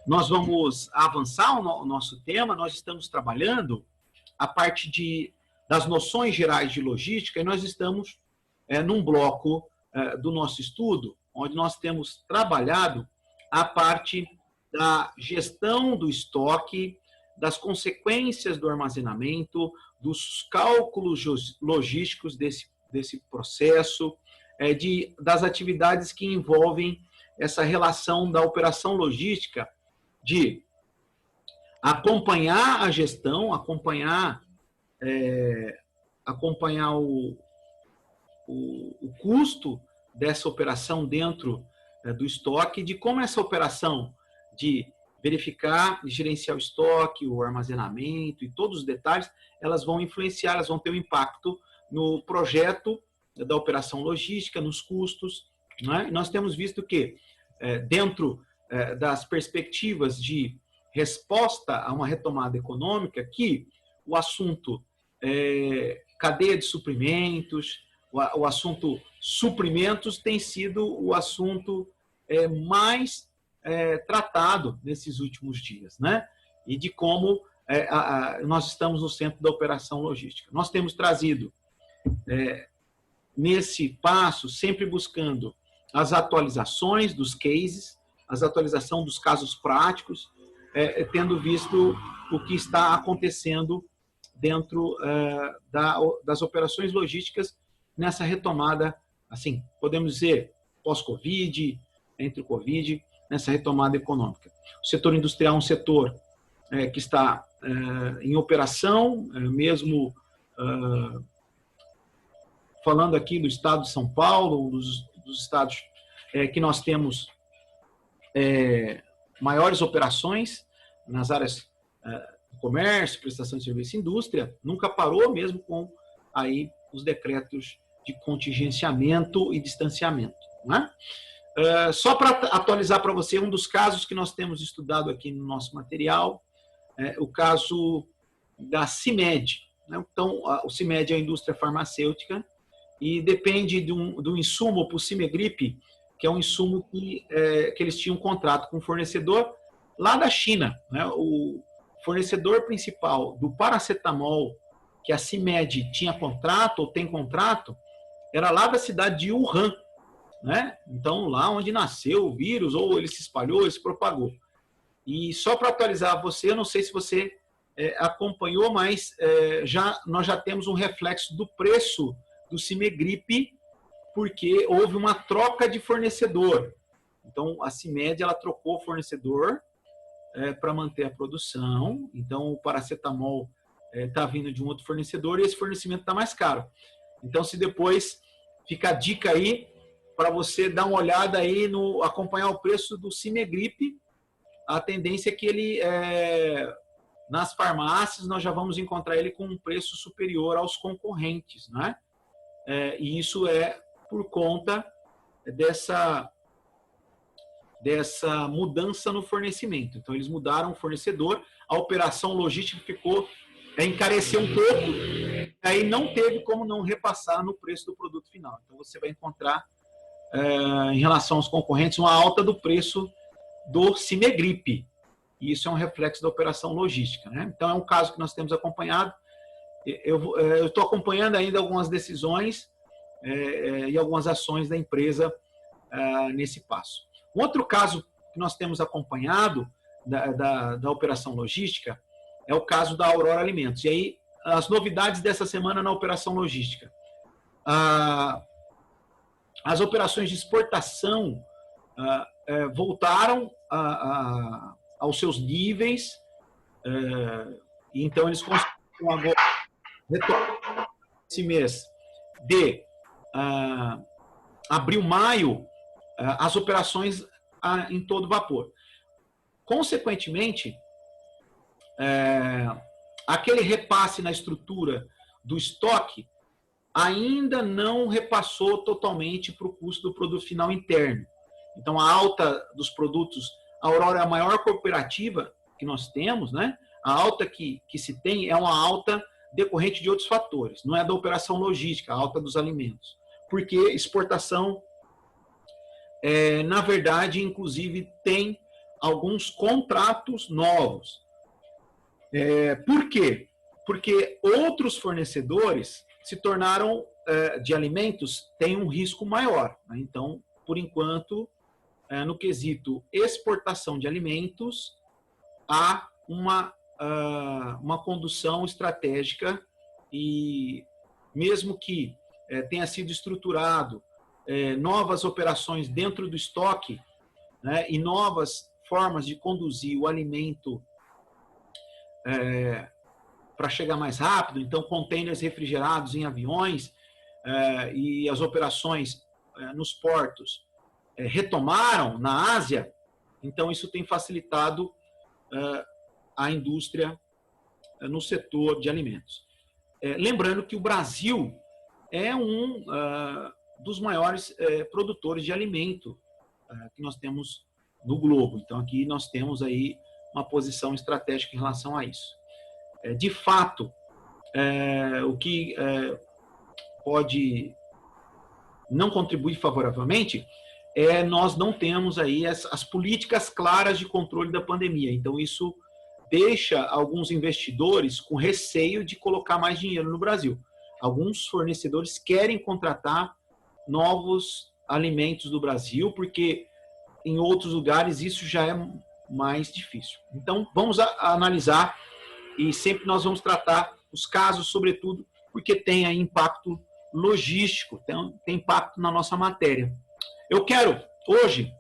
nós vamos avançar o nosso tema. Nós estamos trabalhando a parte das noções gerais de logística e nós estamos num bloco do nosso estudo, onde nós temos trabalhado a parte da gestão do estoque, das consequências do armazenamento, dos cálculos logísticos desse processo, das atividades que envolvem essa relação da operação logística, de acompanhar a gestão, acompanhar o custo dessa operação dentro do estoque, de como essa operação de verificar e gerenciar o estoque, o armazenamento e todos os detalhes, elas vão influenciar, elas vão ter um impacto no projeto da operação logística, nos custos. Né? Nós temos visto que, dentro das perspectivas de resposta a uma retomada econômica, que o assunto cadeia de suprimentos, o assunto suprimentos tem sido o assunto mais tratado nesses últimos dias, né? E de como nós estamos no centro da operação logística. Nós temos trazido, nesse passo, sempre buscando as atualizações dos cases, as atualizações dos casos práticos, tendo visto o que está acontecendo dentro das operações logísticas nessa retomada, assim, podemos dizer, pós-Covid, entre o Covid, nessa retomada econômica. O setor industrial é um setor que está em operação, mesmo falando aqui do estado de São Paulo, dos estados que nós temos maiores operações nas áreas do comércio, prestação de serviço e indústria, nunca parou mesmo com aí os decretos de contingenciamento e distanciamento. Né? Só para atualizar para você um dos casos que nós temos estudado aqui no nosso material, o caso da CIMED. Né? Então, o CIMED é a indústria farmacêutica e depende do insumo para o Cimegrip, que é um insumo que eles tinham um contrato com o fornecedor lá da China. Né? O fornecedor principal do paracetamol, que a CIMED tinha contrato ou tem contrato, era lá da cidade de Wuhan. Né? Então, lá onde nasceu o vírus, ou ele se espalhou, ele se propagou. E só para atualizar você, eu não sei se você acompanhou, mas nós já temos um reflexo do preço do Cimegrip, porque houve uma troca de fornecedor. Então, a CIMED ela trocou o fornecedor para manter a produção. Então, o paracetamol está vindo de um outro fornecedor e esse fornecimento está mais caro. Então, se depois fica a dica aí para você dar uma olhada aí, acompanhar o preço do Cimegrip, a tendência é que ele, nas farmácias, nós já vamos encontrar ele com um preço superior aos concorrentes. Né? E isso é por conta dessa mudança no fornecimento. Então, eles mudaram o fornecedor, a operação logística encareceu um pouco, aí não teve como não repassar no preço do produto final. Então, você vai encontrar, em relação aos concorrentes, uma alta do preço do Cimegrip. E isso é um reflexo da operação logística. Né? Então, é um caso que nós temos acompanhado. Eu estou acompanhando ainda algumas decisões e algumas ações da empresa nesse passo. Um outro caso que nós temos acompanhado da operação logística é o caso da Aurora Alimentos. E aí, as novidades dessa semana na operação logística. As operações de exportação voltaram aos seus níveis, e então eles conseguiram agora retomar esse mês de abril, maio, as operações em todo vapor. Consequentemente, aquele repasse na estrutura do estoque ainda não repassou totalmente para o custo do produto final interno. Então, a alta dos produtos, a Aurora é a maior cooperativa que nós temos, né? A alta que se tem é uma alta decorrente de outros fatores, não é da operação logística, a alta dos alimentos. Porque exportação, na verdade, inclusive, tem alguns contratos novos. Por quê? Porque outros fornecedores se tornaram, de alimentos, têm um risco maior. Né? Então, por enquanto, no quesito exportação de alimentos, há uma condução estratégica e mesmo que tenha sido estruturado novas operações dentro do estoque, né, e novas formas de conduzir o alimento para chegar mais rápido, então containers refrigerados em aviões e as operações nos portos retomaram na Ásia, então isso tem facilitado a indústria no setor de alimentos. Lembrando que o Brasil é um dos maiores produtores de alimento que nós temos no globo. Então, aqui nós temos aí uma posição estratégica em relação a isso. De fato, o que pode não contribuir favoravelmente nós não temos aí as políticas claras de controle da pandemia. Então, isso deixa alguns investidores com receio de colocar mais dinheiro no Brasil. Alguns fornecedores querem contratar novos alimentos do Brasil, porque em outros lugares isso já é mais difícil. Então, vamos analisar e sempre nós vamos tratar os casos, sobretudo, porque tem aí impacto logístico, tem impacto na nossa matéria. Eu quero, hoje,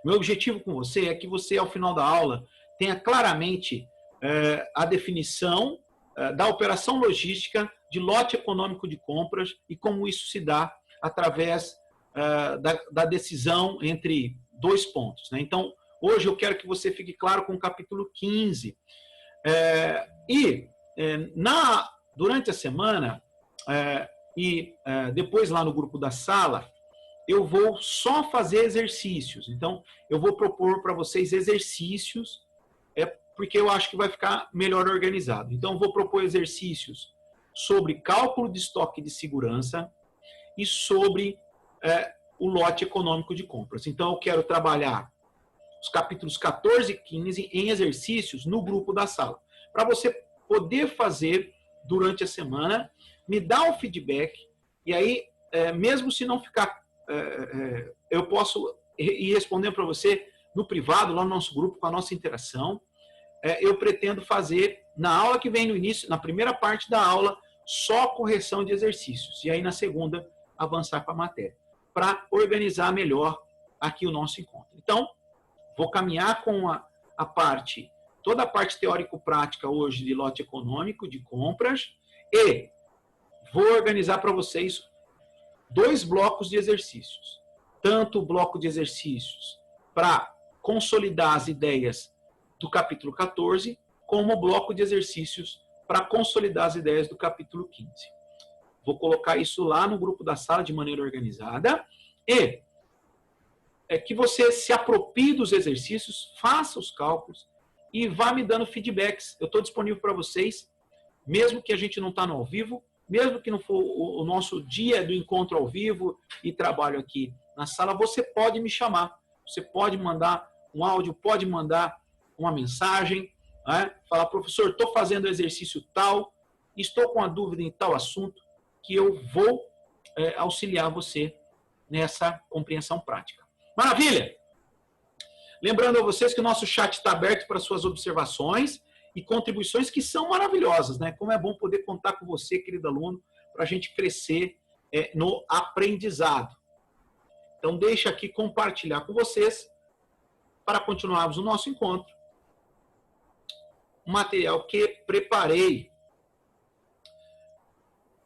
meu objetivo com você é que você, ao final da aula, tenha claramente a definição da operação logística de lote econômico de compras e como isso se dá através da decisão entre dois pontos. Né? Então, hoje eu quero que você fique claro com o capítulo 15. Durante a semana depois lá no grupo da sala, eu vou só fazer exercícios. Então, eu vou propor para vocês exercícios, porque eu acho que vai ficar melhor organizado. Então, eu vou propor exercícios sobre cálculo de estoque de segurança e sobre o lote econômico de compras. Então, eu quero trabalhar os capítulos 14 e 15 em exercícios no grupo da sala, para você poder fazer durante a semana, me dar o feedback, e aí, mesmo se não ficar, eu posso ir respondendo para você no privado, lá no nosso grupo, com a nossa interação. Eu pretendo fazer, na aula que vem no início, na primeira parte da aula, só correção de exercícios, e aí na segunda, avançar para a matéria, para organizar melhor aqui o nosso encontro. Então, vou caminhar com toda a parte teórico-prática hoje de lote econômico, de compras, e vou organizar para vocês 2 blocos de exercícios. Tanto o bloco de exercícios para consolidar as ideias do capítulo 14, como o bloco de exercícios para consolidar as ideias do capítulo 15. Vou colocar isso lá no grupo da sala de maneira organizada e que você se aproprie dos exercícios, faça os cálculos e vá me dando feedbacks. Eu estou disponível para vocês, mesmo que a gente não está no ao vivo, mesmo que não for o nosso dia do encontro ao vivo e trabalho aqui na sala, você pode me chamar. Você pode mandar um áudio, pode mandar uma mensagem, né? Falar, professor, estou fazendo exercício tal, estou com a dúvida em tal assunto, que eu vou auxiliar você nessa compreensão prática. Maravilha! Lembrando a vocês que o nosso chat está aberto para suas observações e contribuições que são maravilhosas, né? Como é bom poder contar com você, querido aluno, para a gente crescer no aprendizado. Então, deixa aqui compartilhar com vocês, para continuarmos o nosso encontro, um material que preparei.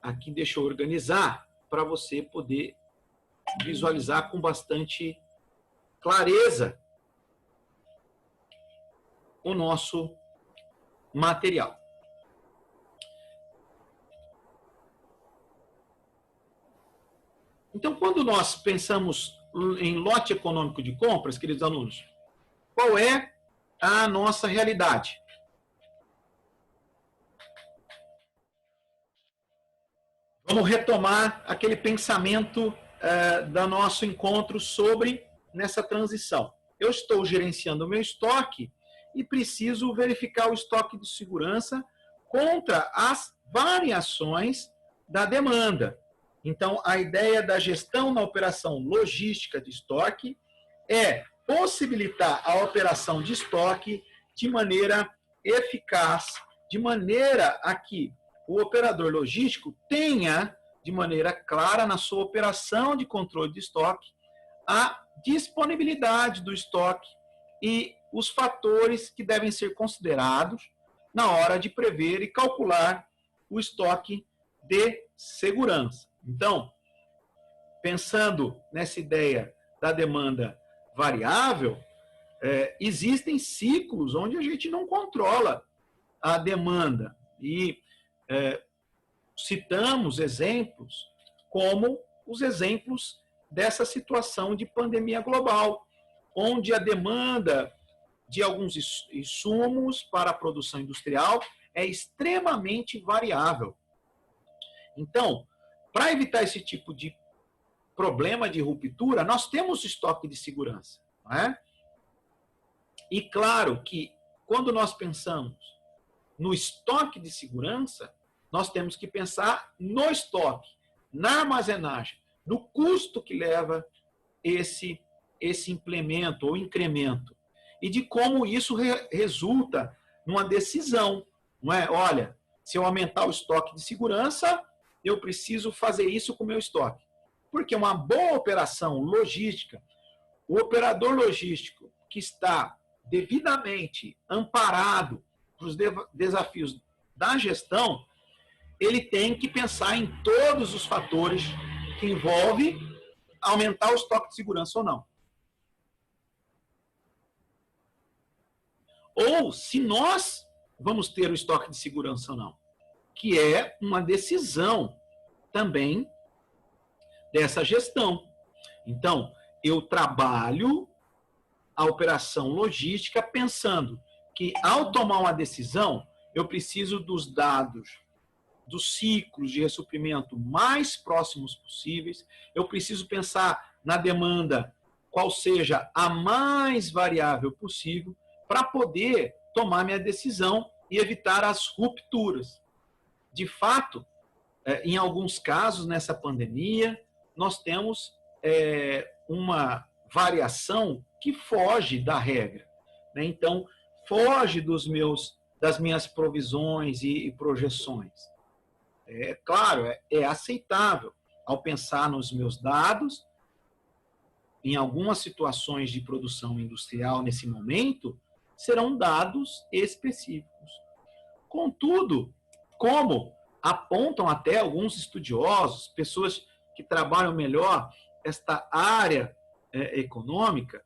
Aqui deixa eu organizar para você poder visualizar com bastante clareza o nosso material. Então, quando nós pensamos em lote econômico de compras, queridos alunos, qual é a nossa realidade? Vamos retomar aquele pensamento do nosso encontro sobre nessa transição. eu estou gerenciando o meu estoque e preciso verificar o estoque de segurança contra as variações da demanda. Então, a ideia da gestão na operação logística de estoque é possibilitar a operação de estoque de maneira eficaz, de maneira a que o operador logístico tenha, de maneira clara, na sua operação de controle de estoque, a disponibilidade do estoque e os fatores que devem ser considerados na hora de prever e calcular o estoque de segurança. Então, pensando nessa ideia da demanda variável, existem ciclos onde a gente não controla a demanda. E citamos exemplos como os exemplos dessa situação de pandemia global, onde a demanda de alguns insumos para a produção industrial é extremamente variável. Então, para evitar esse tipo de problema de ruptura, nós temos estoque de segurança, não é? E claro que quando nós pensamos no estoque de segurança, nós temos que pensar no estoque, na armazenagem, no custo que leva esse implemento ou incremento e de como isso resulta numa decisão, não é? Olha, se eu aumentar o estoque de segurança, eu preciso fazer isso com o meu estoque. Porque uma boa operação logística, o operador logístico que está devidamente amparado para os desafios da gestão, ele tem que pensar em todos os fatores que envolvem aumentar o estoque de segurança ou não. Ou se nós vamos ter o estoque de segurança ou não, que é uma decisão também dessa gestão. Então, eu trabalho a operação logística pensando que, ao tomar uma decisão, eu preciso dos dados dos ciclos de ressuprimento mais próximos possíveis, eu preciso pensar na demanda qual seja a mais variável possível para poder tomar minha decisão e evitar as rupturas. De fato, em alguns casos nessa pandemia, nós temos uma variação que foge da regra, né? Então, foge das minhas provisões e projeções. Claro, é aceitável ao pensar nos meus dados, em algumas situações de produção industrial nesse momento, serão dados específicos. Contudo, como apontam até alguns estudiosos, pessoas que trabalham melhor esta área econômica,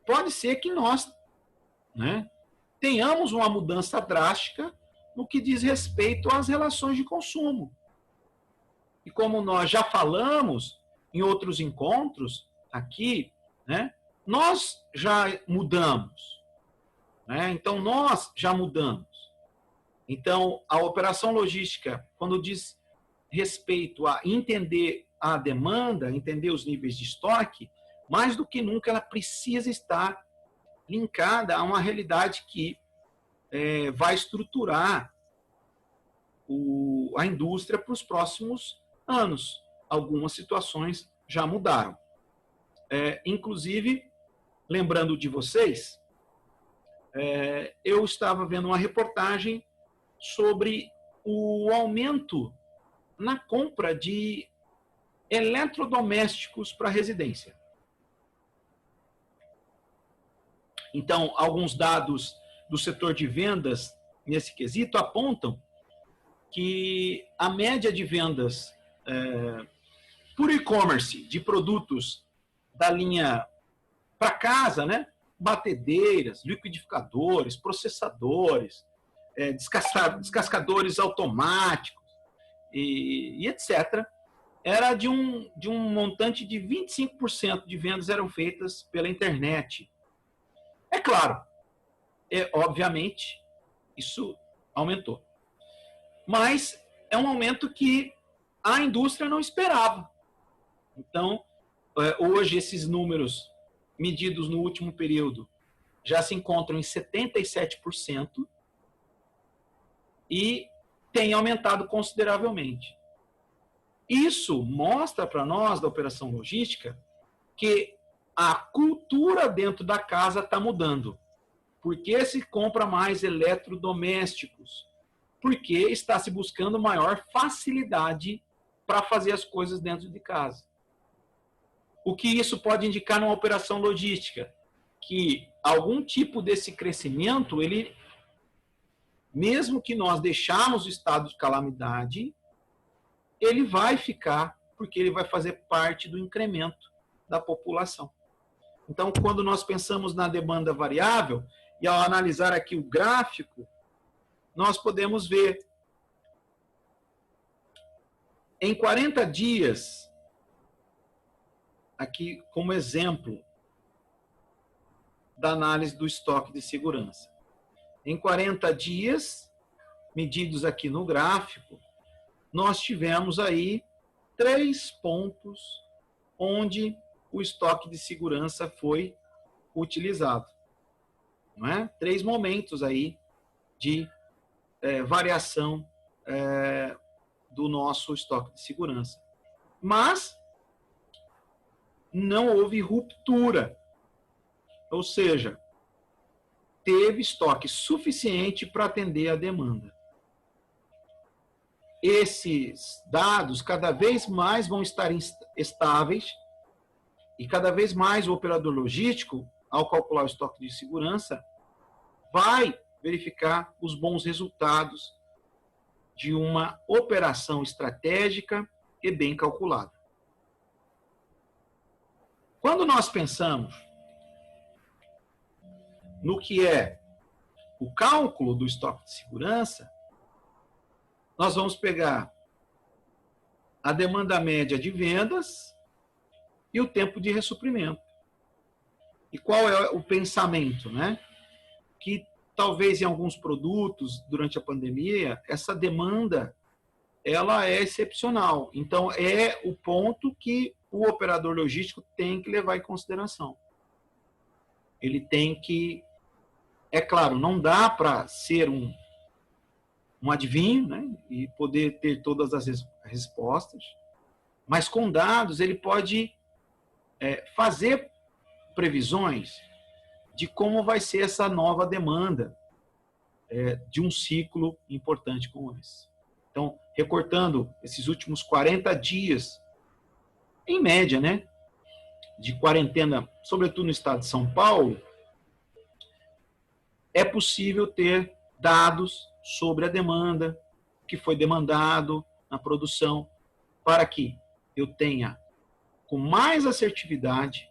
pode ser que nós, né, tenhamos uma mudança drástica no que diz respeito às relações de consumo. E como nós já falamos em outros encontros aqui, né, nós já mudamos. Né? Então, nós já mudamos. Então, a operação logística, quando diz respeito a entender a demanda, entender os níveis de estoque, mais do que nunca ela precisa estar linkada a uma realidade que vai estruturar a indústria para os próximos anos. Algumas situações já mudaram. Inclusive, lembrando de vocês, eu estava vendo uma reportagem sobre o aumento na compra de eletrodomésticos para residência. Então, alguns dados do setor de vendas nesse quesito apontam que a média de vendas por e-commerce de produtos da linha para casa, né? Batedeiras, liquidificadores, processadores, descascadores automáticos e etc., era de um montante de 25% de vendas eram feitas pela internet. É claro, obviamente, isso aumentou. Mas é um aumento que a indústria não esperava. Então, hoje esses números medidos no último período já se encontram em 77% e tem aumentado consideravelmente. Isso mostra para nós, da operação logística, que a cultura dentro da casa está mudando. Porque se compra mais eletrodomésticos? Porque está se buscando maior facilidade para fazer as coisas dentro de casa. O que isso pode indicar numa operação logística? Que algum tipo desse crescimento, ele, mesmo que nós deixarmos o estado de calamidade, ele vai ficar, porque ele vai fazer parte do incremento da população. Então, quando nós pensamos na demanda variável, e ao analisar aqui o gráfico, nós podemos ver em 40 dias, aqui como exemplo da análise do estoque de segurança. Em 40 dias, medidos aqui no gráfico, nós tivemos aí 3 pontos onde o estoque de segurança foi utilizado. Não é? 3 momentos aí de variação do nosso estoque de segurança. Mas não houve ruptura. Ou seja, teve estoque suficiente para atender a demanda. Esses dados cada vez mais vão estar estáveis e cada vez mais o operador logístico, ao calcular o estoque de segurança, vai verificar os bons resultados de uma operação estratégica e bem calculada. Quando nós pensamos no que é o cálculo do estoque de segurança, nós vamos pegar a demanda média de vendas e o tempo de ressuprimento. E qual é o pensamento, né? Que talvez em alguns produtos, durante a pandemia, essa demanda ela é excepcional. Então, é o ponto que o operador logístico tem que levar em consideração. Ele tem que... É claro, não dá para ser um adivinho, né, e poder ter todas as respostas, mas com dados ele pode fazer previsões de como vai ser essa nova demanda de um ciclo importante como esse. Então, recortando esses últimos 40 dias, em média, né, de quarentena, sobretudo no estado de São Paulo, é possível ter dados sobre a demanda, o que foi demandado na produção, para que eu tenha, com mais assertividade,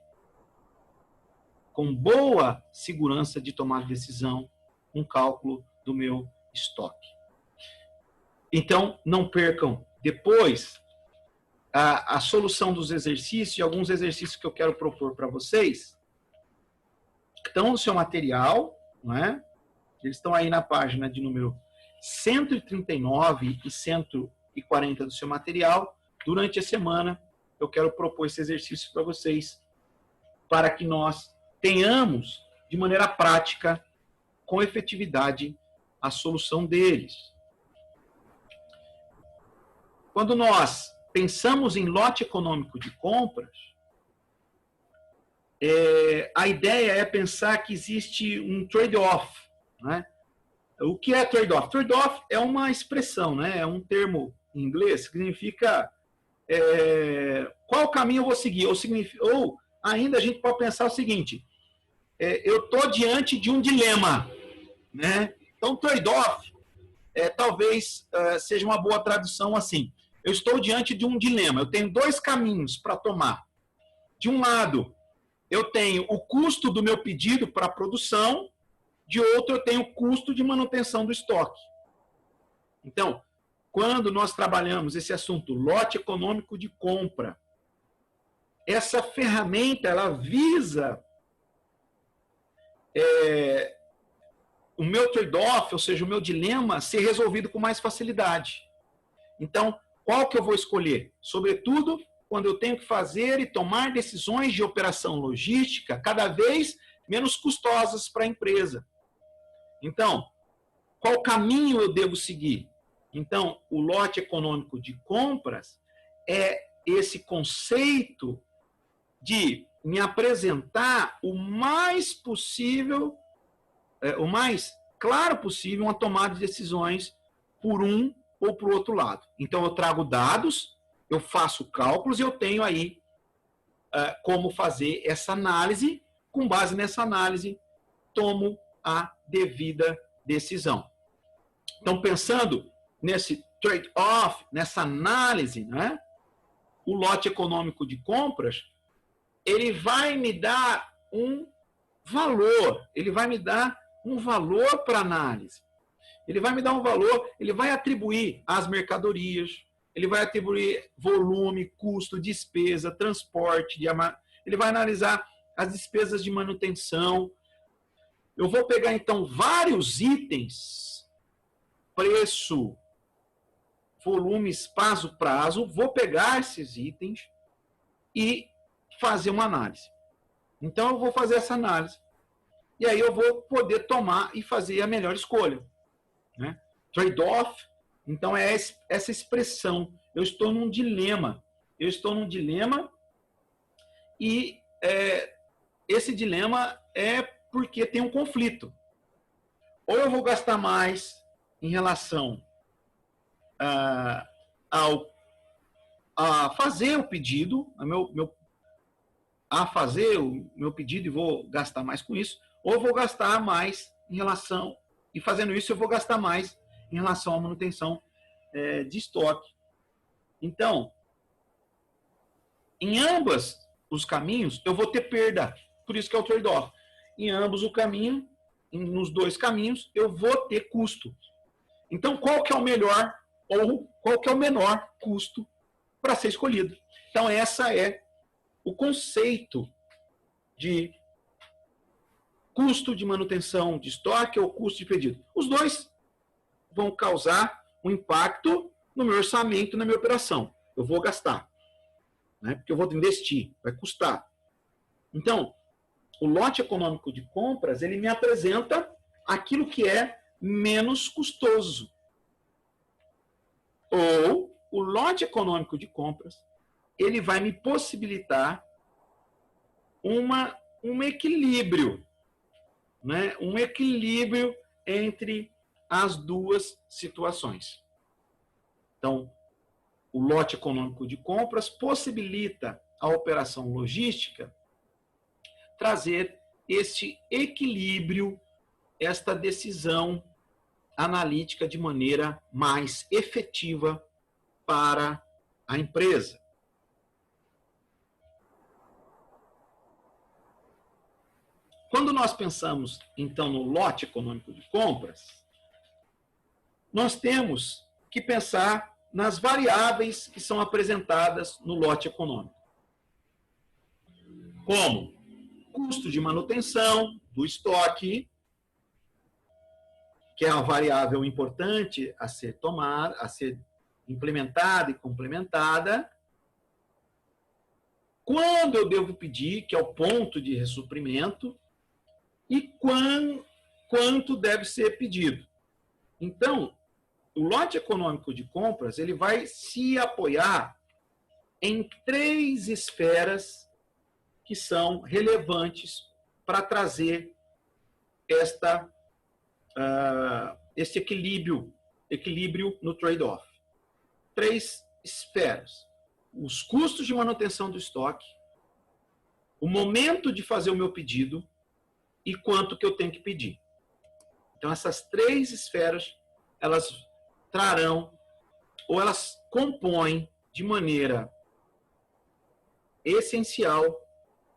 com boa segurança de tomar decisão, um cálculo do meu estoque. Então, não percam depois a solução dos exercícios, e alguns exercícios que eu quero propor para vocês, que estão no seu material, não é? Eles estão aí na página de número 139 e 140 do seu material. Durante a semana, eu quero propor esse exercício para vocês, para que nós tenhamos, de maneira prática, com efetividade, a solução deles. Quando nós pensamos em lote econômico de compras, a ideia é pensar que existe um trade-off, né? O que é trade-off? Trade-off é uma expressão, né? É um termo em inglês que significa qual caminho eu vou seguir. Ou ainda a gente pode pensar o seguinte, eu estou diante de um dilema, né? Então, trade-off talvez seja uma boa tradução assim. Eu estou diante de um dilema, eu tenho 2 caminhos para tomar. De um lado, eu tenho o custo do meu pedido para a produção, de outro, eu tenho o custo de manutenção do estoque. Então, quando nós trabalhamos esse assunto, lote econômico de compra, essa ferramenta, ela visa o meu trade-off, ou seja, o meu dilema, ser resolvido com mais facilidade. Então, qual que eu vou escolher? Sobretudo, quando eu tenho que fazer e tomar decisões de operação logística cada vez menos custosas para a empresa. Então, qual caminho eu devo seguir? Então, o lote econômico de compras é esse conceito de me apresentar o mais possível, o mais claro possível, uma tomada de decisões por um ou por outro lado. Então, eu trago dados, eu faço cálculos e eu tenho aí como fazer essa análise. Com base nessa análise, tomo a devida decisão. Então, pensando nesse trade-off, nessa análise, né, o lote econômico de compras, ele vai me dar um valor, ele vai me dar um valor para análise. Ele vai me dar um valor, ele vai atribuir às mercadorias, ele vai atribuir volume, custo, despesa, transporte, ele vai analisar as despesas de manutenção. Eu vou pegar, então, vários itens, preço, volume, espaço, prazo, vou pegar esses itens e fazer uma análise. Então, eu vou fazer essa análise. E aí eu vou poder tomar e fazer a melhor escolha. Né? Trade-off, então, é essa expressão. Eu estou num dilema. Eu estou num dilema e esse dilema é porque tem um conflito. Ou eu vou gastar mais em relação a fazer o pedido, a fazer o meu pedido e vou gastar mais com isso, ou eu vou gastar mais em relação, e fazendo isso eu vou gastar mais em relação à manutenção de estoque. Então, em ambos os caminhos, eu vou ter perda. Por isso que é o trade-off. Em ambos os caminhos, nos dois caminhos, eu vou ter custo. Então, qual que é o melhor ou qual que é o menor custo para ser escolhido? Então, essa é o conceito de custo de manutenção de estoque ou custo de pedido. Os dois vão causar um impacto no meu orçamento, na minha operação. Eu vou gastar, né? Porque eu vou investir, vai custar. Então, o lote econômico de compras, ele me apresenta aquilo que é menos custoso. Ou o lote econômico de compras, ele vai me possibilitar um equilíbrio, né? Um equilíbrio entre as duas situações. Então, o lote econômico de compras possibilita a operação logística trazer este equilíbrio, esta decisão analítica de maneira mais efetiva para a empresa. Quando nós pensamos, então, no lote econômico de compras, nós temos que pensar nas variáveis que são apresentadas no lote econômico. Como custo de manutenção do estoque, que é uma variável importante a ser tomada, a ser implementada e complementada. Quando eu devo pedir, que é o ponto de ressuprimento, e quanto deve ser pedido. Então, o lote econômico de compras, ele vai se apoiar em 3 esferas que são relevantes para trazer esse equilíbrio no trade-off. 3 esferas. Os custos de manutenção do estoque, o momento de fazer o meu pedido e quanto que eu tenho que pedir. Então, essas 3 esferas, elas trarão, ou elas compõem de maneira essencial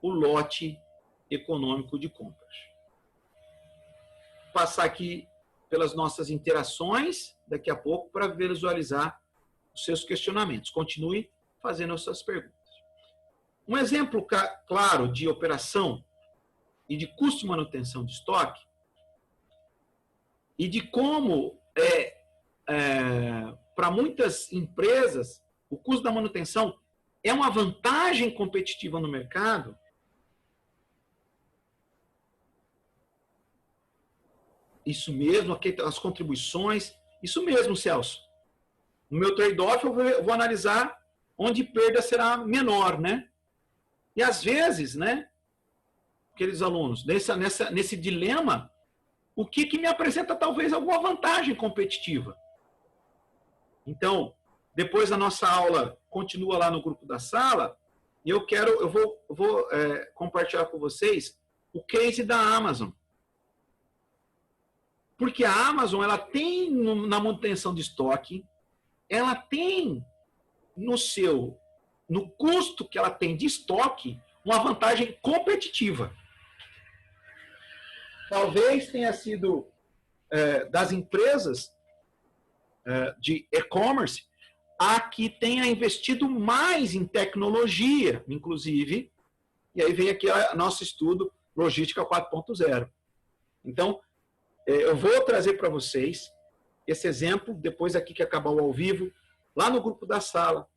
o lote econômico de compras. Vou passar aqui pelas nossas interações daqui a pouco para visualizar os seus questionamentos. Continue fazendo as suas perguntas. Um exemplo claro de operação e de custo de manutenção de estoque e de como para muitas empresas o custo da manutenção é uma vantagem competitiva no mercado? Isso mesmo, aqui as contribuições, isso mesmo, Celso. No meu trade-off eu vou analisar onde perda será menor, né? E às vezes, né, aqueles alunos, nesse dilema, o que me apresenta talvez alguma vantagem competitiva? Então, depois a nossa aula continua lá no grupo da sala, e eu vou compartilhar com vocês o case da Amazon. Porque a Amazon, ela tem na manutenção de estoque, ela tem no custo que ela tem de estoque, uma vantagem competitiva. Talvez tenha sido das empresas de e-commerce a que tenha investido mais em tecnologia, inclusive, e aí vem aqui o nosso estudo Logística 4.0. Então, eu vou trazer para vocês esse exemplo, depois aqui que acabar o ao vivo, lá no grupo da sala.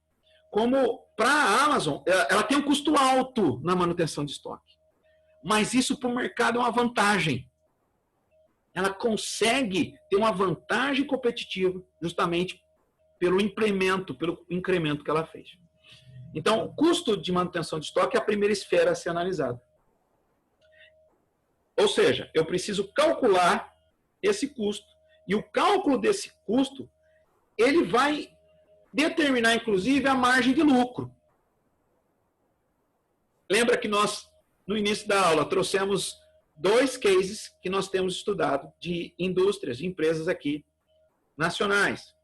Como para a Amazon, ela tem um custo alto na manutenção de estoque. Mas isso para o mercado é uma vantagem. Ela consegue ter uma vantagem competitiva justamente pelo incremento que ela fez. Então, o custo de manutenção de estoque é a primeira esfera a ser analisada. Ou seja, eu preciso calcular esse custo. E o cálculo desse custo, ele vai determinar, inclusive, a margem de lucro. Lembra que nós, no início da aula, trouxemos 2 cases que nós temos estudado de indústrias, de empresas aqui nacionais.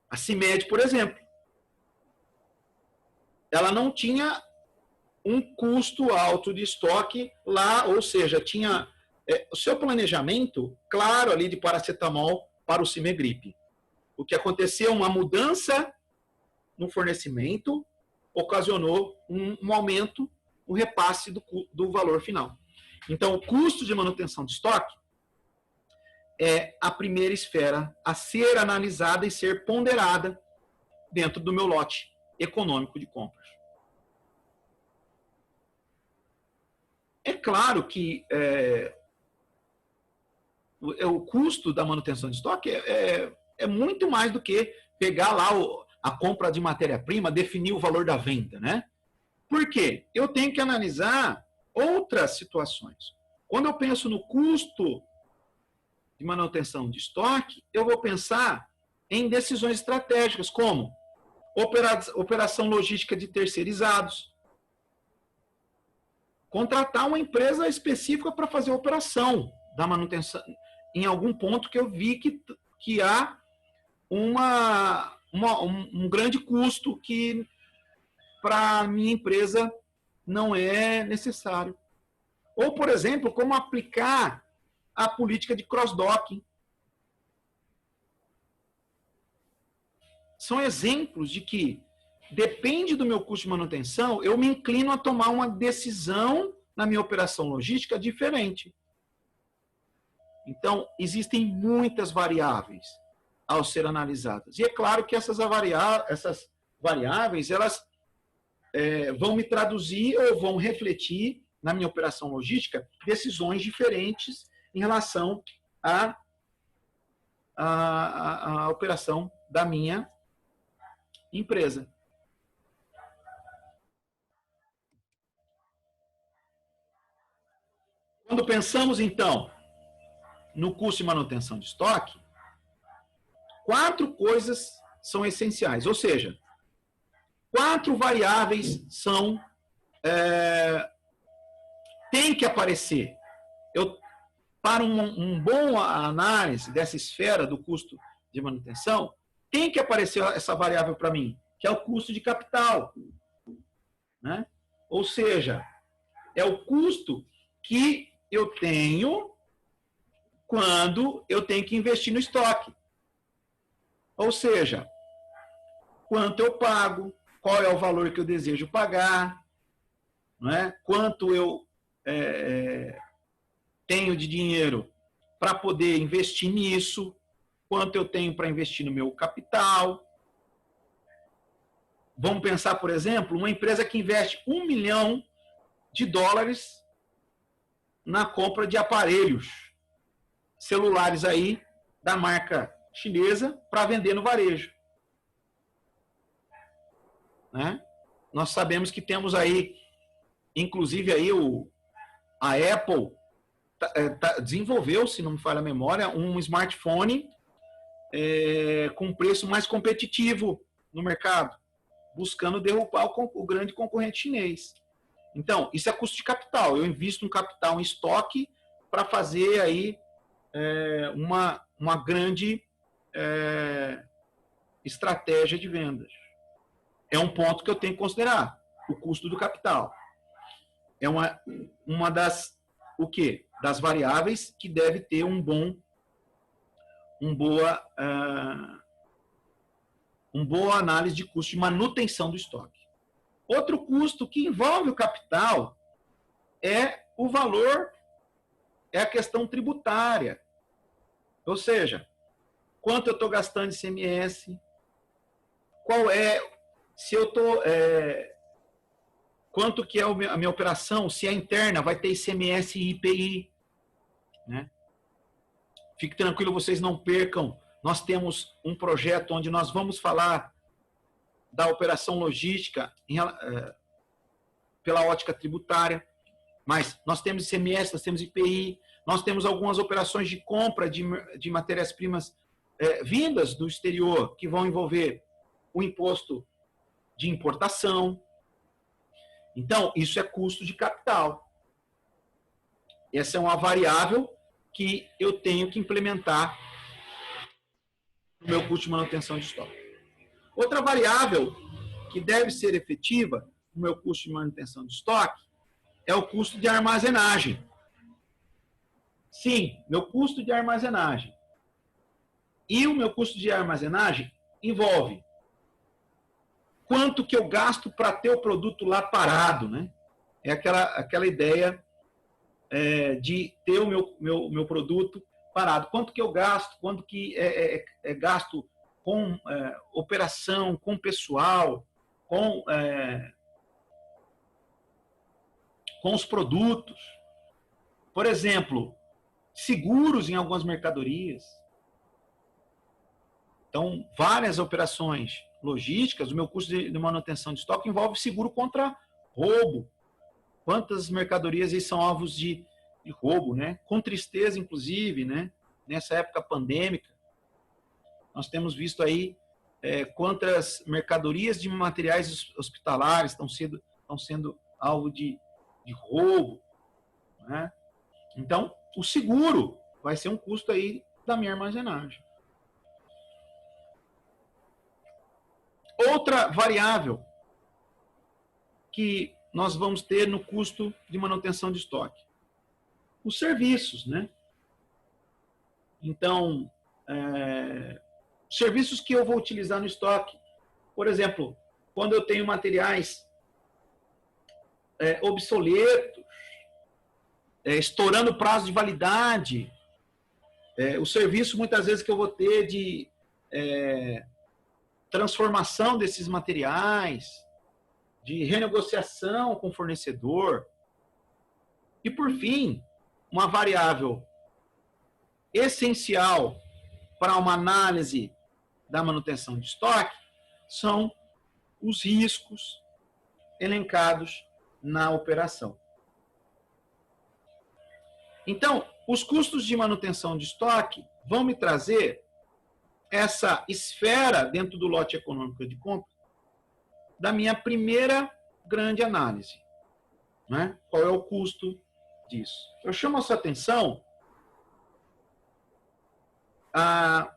A CIMED, por exemplo, ela não tinha um custo alto de estoque lá, ou seja, tinha o seu planejamento claro ali de paracetamol para o Cimegripe. O que aconteceu, uma mudança no fornecimento, ocasionou um aumento, um repasse do valor final. Então, o custo de manutenção de estoque é a primeira esfera a ser analisada e ser ponderada dentro do meu lote econômico de compras. É claro que o custo da manutenção de estoque é muito mais do que pegar lá a compra de matéria-prima, definir o valor da venda, né? Por quê? Eu tenho que analisar outras situações. Quando eu penso no custo de manutenção de estoque, eu vou pensar em decisões estratégicas, como operação logística de terceirizados, contratar uma empresa específica para fazer a operação da manutenção, em algum ponto que eu vi que há um grande custo que para a minha empresa não é necessário. Ou, por exemplo, como aplicar a política de cross-docking. São exemplos de que depende do meu custo de manutenção, eu me inclino a tomar uma decisão na minha operação logística diferente. Então, existem muitas variáveis ao ser analisadas. E é claro que essas variáveis, elas vão me traduzir ou vão refletir na minha operação logística decisões diferentes em relação à operação da minha empresa. Quando pensamos, então, no custo de manutenção de estoque, 4 coisas são essenciais, ou seja, 4 variáveis tem que aparecer. Para uma boa análise dessa esfera do custo de manutenção, tem que aparecer essa variável para mim, que é o custo de capital, né? Ou seja, é o custo que eu tenho quando eu tenho que investir no estoque. Ou seja, quanto eu pago, qual é o valor que eu desejo pagar, não é? Quanto eu tenho de dinheiro para poder investir nisso, quanto eu tenho para investir no meu capital. vamos pensar, por exemplo, uma empresa que investe US$ 1 milhão na compra de aparelhos celulares aí da marca chinesa para vender no varejo. Né? Nós sabemos que temos aí, inclusive aí a Apple desenvolveu, se não me falha a memória, um smartphone com preço mais competitivo no mercado, buscando derrubar o grande concorrente chinês. Então, isso é custo de capital. Eu invisto um capital em estoque para fazer aí uma grande estratégia de vendas. É um ponto que eu tenho que considerar, o custo do capital. É uma das variáveis que deve ter uma boa análise de custo de manutenção do estoque. Outro custo que envolve o capital é o valor, é a questão tributária. Ou seja, quanto eu estou gastando de ICMS, quanto que é a minha operação, se é interna, vai ter ICMS e IPI. Né? Fique tranquilo, vocês não percam. Nós temos um projeto onde nós vamos falar da operação logística pela ótica tributária, mas nós temos ICMS, nós temos IPI, nós temos algumas operações de compra de matérias-primas vindas do exterior, que vão envolver o imposto de importação. Então, isso é custo de capital. Essa é uma variável que eu tenho que implementar no meu custo de manutenção de estoque. Outra variável que deve ser efetiva no meu custo de manutenção de estoque é o custo de armazenagem. Sim, meu custo de armazenagem. E o meu custo de armazenagem envolve quanto que eu gasto para ter o produto lá parado, né? É aquela ideia de ter o meu produto parado. Quanto que eu gasto, quanto que é gasto com operação, com pessoal, com os produtos. Por exemplo, seguros em algumas mercadorias. Então, várias operações logísticas, o meu custo de manutenção de estoque envolve seguro contra roubo. Quantas mercadorias aí são alvos de roubo, né? Com tristeza, inclusive, né? Nessa época pandêmica, nós temos visto aí quantas mercadorias de materiais hospitalares estão sendo alvo de roubo. Né? Então, o seguro vai ser um custo aí da minha armazenagem. Outra variável que nós vamos ter no custo de manutenção de estoque. Os serviços, né? Então, serviços que eu vou utilizar no estoque. Por exemplo, quando eu tenho materiais obsoletos, estourando o prazo de validade, o serviço, muitas vezes, que eu vou ter de transformação desses materiais, de renegociação com o fornecedor. E, por fim, uma variável essencial para uma análise da manutenção de estoque são os riscos elencados na operação. Então, os custos de manutenção de estoque vão me trazer essa esfera dentro do lote econômico de compra da minha primeira grande análise. Né? Qual é o custo disso? Eu chamo a sua atenção a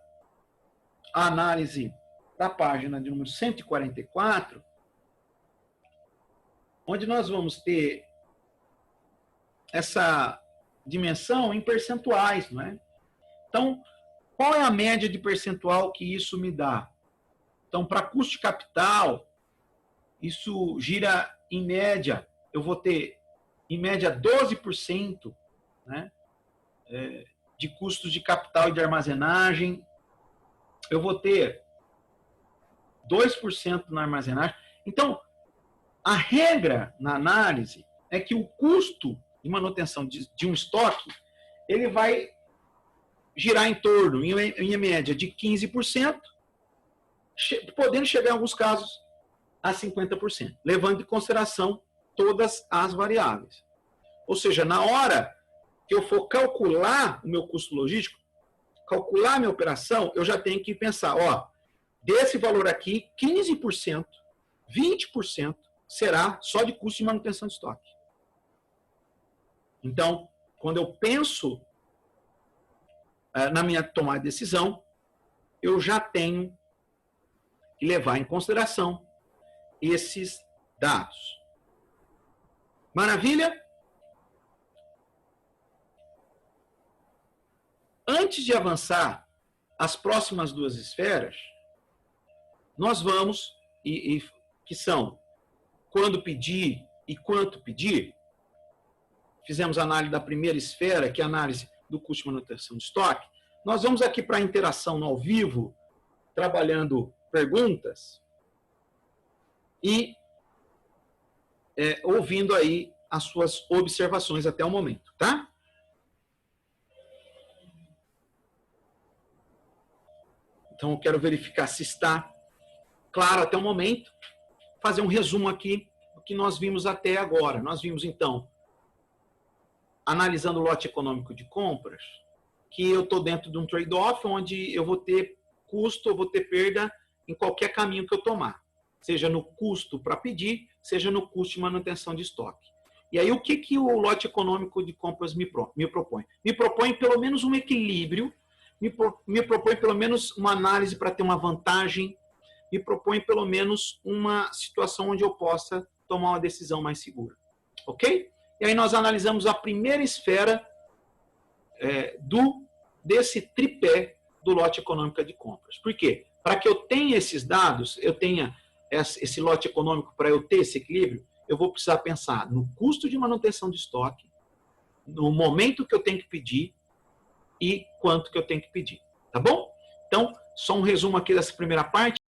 análise da página de número 144, onde nós vamos ter essa dimensão em percentuais. Não é? Então, qual é a média de percentual que isso me dá? Então, para custo de capital, isso gira em média, eu vou ter em média 12%, né, de custos de capital e de armazenagem. Eu vou ter 2% na armazenagem. Então, a regra na análise é que o custo de manutenção de um estoque, ele vai girar em torno, em média, de 15%, podendo chegar em alguns casos a 50%, levando em consideração todas as variáveis. Ou seja, na hora que eu for calcular o meu custo logístico, calcular a minha operação, eu já tenho que pensar, desse valor aqui, 15%, 20% será só de custo de manutenção de estoque. Então, quando eu penso na minha tomada de decisão, eu já tenho que levar em consideração esses dados. Maravilha? Antes de avançar as próximas duas esferas, nós vamos, que são quando pedir e quanto pedir. Fizemos a análise da primeira esfera, que é a análise do custo de manutenção de estoque. Nós vamos aqui para a interação no ao vivo, trabalhando perguntas e ouvindo aí as suas observações até o momento, tá? Então, eu quero verificar se está claro até o momento. Fazer um resumo aqui do que nós vimos até agora. Nós vimos, então, analisando o lote econômico de compras, que eu estou dentro de um trade-off onde eu vou ter custo, eu vou ter perda em qualquer caminho que eu tomar. Seja no custo para pedir, seja no custo de manutenção de estoque. E aí, o que o lote econômico de compras me propõe? Me propõe pelo menos um equilíbrio, me propõe pelo menos uma análise para ter uma vantagem, me propõe pelo menos uma situação onde eu possa tomar uma decisão mais segura. Ok? E aí nós analisamos a primeira esfera desse tripé do lote econômico de compras. Por quê? Para que eu tenha esses dados, eu tenha esse lote econômico, para eu ter esse equilíbrio, eu vou precisar pensar no custo de manutenção de estoque, no momento que eu tenho que pedir e quanto que eu tenho que pedir. Tá bom? Então, só um resumo aqui dessa primeira parte.